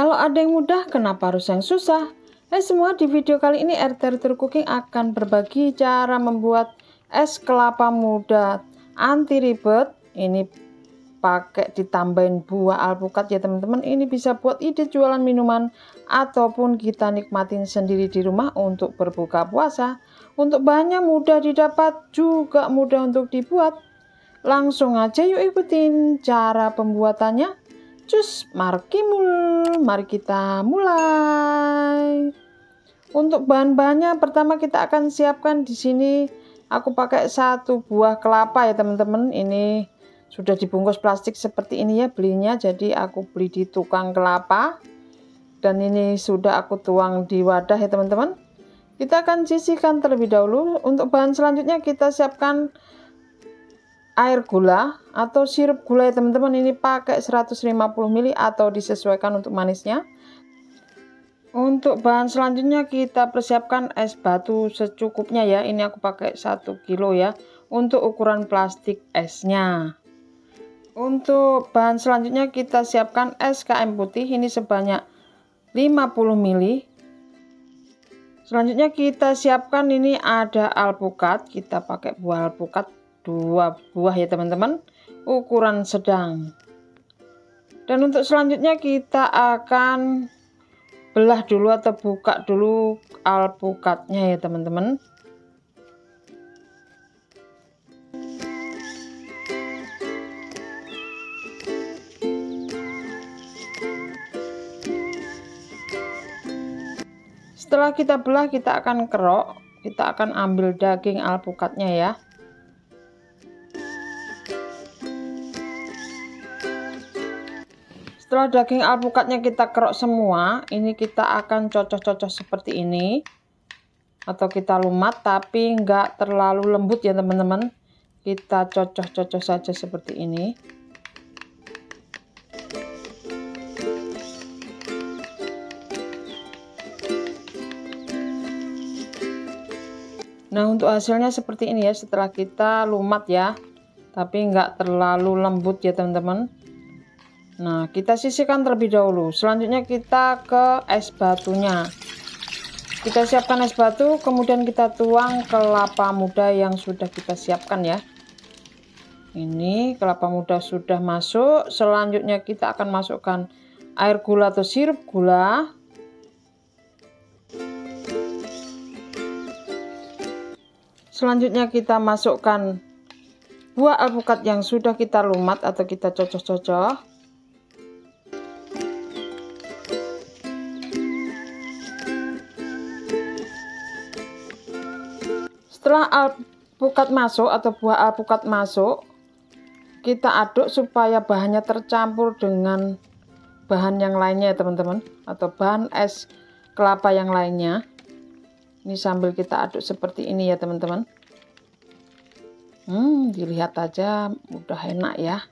Kalau ada yang mudah, kenapa harus yang susah? Semua, di video kali ini RT Ritual Cooking akan berbagi cara membuat es kelapa muda anti ribet. Ini pakai ditambahin buah alpukat ya teman-teman. Ini bisa buat ide jualan minuman ataupun kita nikmatin sendiri di rumah untuk berbuka puasa. Untuk bahannya mudah didapat, juga mudah untuk dibuat. Langsung aja yuk ikutin cara pembuatannya. Cus, mari kita mulai. Untuk bahan-bahannya, pertama kita akan siapkan di sini. Aku pakai 1 buah kelapa ya teman-teman. Ini sudah dibungkus plastik seperti ini ya belinya. Jadi aku beli di tukang kelapa. Dan ini sudah aku tuang di wadah ya teman-teman. Kita akan sisihkan terlebih dahulu. Untuk bahan selanjutnya kita siapkan air gula atau sirup gula ya teman-teman. Ini pakai 150 ml atau disesuaikan untuk manisnya. Untuk bahan selanjutnya kita persiapkan es batu secukupnya ya. Ini aku pakai 1 kilo ya untuk ukuran plastik esnya. Untuk bahan selanjutnya kita siapkan es KM putih, ini sebanyak 50 ml. Selanjutnya kita siapkan ini ada alpukat. Kita pakai buah alpukat 2 buah ya teman-teman, ukuran sedang. Dan untuk selanjutnya kita akan belah dulu atau buka dulu alpukatnya ya teman-teman. Setelah kita belah, kita akan kerok. Kita akan ambil daging alpukatnya ya. Setelah daging alpukatnya kita kerok semua, ini kita akan cocok-cocok seperti ini. Atau kita lumat, tapi nggak terlalu lembut ya teman-teman. Kita cocok-cocok saja seperti ini. Nah, untuk hasilnya seperti ini ya, setelah kita lumat ya. Tapi nggak terlalu lembut ya teman-teman. Nah, kita sisihkan terlebih dahulu. Selanjutnya kita ke es batunya. Kita siapkan es batu, kemudian kita tuang kelapa muda yang sudah kita siapkan ya. Ini kelapa muda sudah masuk. Selanjutnya kita akan masukkan air gula atau sirup gula. Selanjutnya kita masukkan buah alpukat yang sudah kita lumat atau kita cocok-cocok. Setelah alpukat masuk atau buah alpukat masuk, kita aduk supaya bahannya tercampur dengan bahan yang lainnya ya teman-teman, atau bahan es kelapa yang lainnya. Ini sambil kita aduk seperti ini ya teman-teman. Dilihat aja udah enak ya,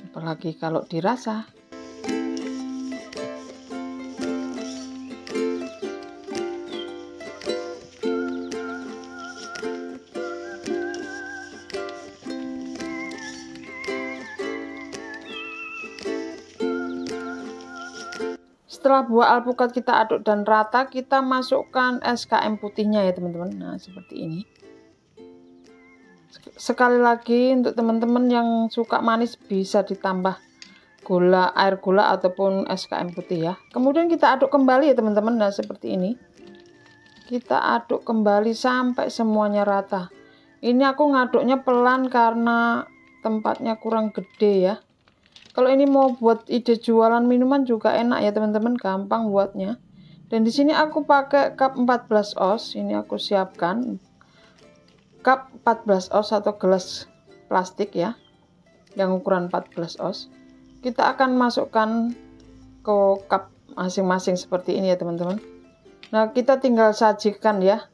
apalagi kalau dirasa. Setelah buah alpukat kita aduk dan rata, kita masukkan es KM putihnya ya teman-teman. Nah, seperti ini. Sekali lagi untuk teman-teman yang suka manis bisa ditambah gula, air gula ataupun es KM putih ya. Kemudian kita aduk kembali ya teman-teman. Nah, seperti ini. Kita aduk kembali sampai semuanya rata. Ini aku ngaduknya pelan karena tempatnya kurang gede ya. Kalau ini mau buat ide jualan minuman juga enak ya teman-teman, gampang buatnya. Dan di sini aku pakai cup 14 oz. Ini aku siapkan cup 14 oz atau gelas plastik ya, yang ukuran 14 oz. Kita akan masukkan ke cup masing-masing seperti ini ya teman-teman. Nah, kita tinggal sajikan ya.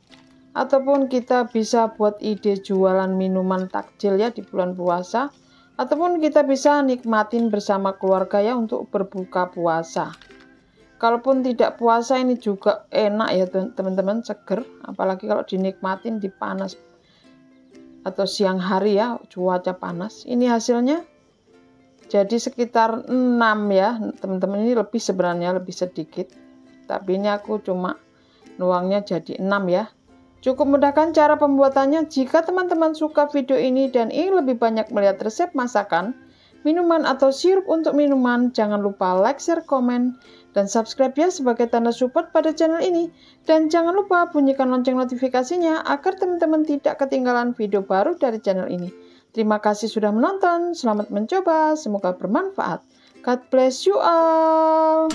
Ataupun kita bisa buat ide jualan minuman takjil ya di bulan puasa. Ataupun kita bisa nikmatin bersama keluarga ya untuk berbuka puasa. Kalaupun tidak puasa ini juga enak ya teman-teman, seger. Apalagi kalau dinikmatin di panas atau siang hari ya, cuaca panas. Ini hasilnya Jadi sekitar 6 ya teman-teman, ini lebih sebenarnya, lebih sedikit. Tapi ini aku cuma nuangnya jadi 6 ya. Cukup mudahkan cara pembuatannya. Jika teman-teman suka video ini dan ingin lebih banyak melihat resep masakan, minuman atau sirup untuk minuman, jangan lupa like, share, komen, dan subscribe ya sebagai tanda support pada channel ini. Dan jangan lupa bunyikan lonceng notifikasinya agar teman-teman tidak ketinggalan video baru dari channel ini. Terima kasih sudah menonton, selamat mencoba, semoga bermanfaat. God bless you all.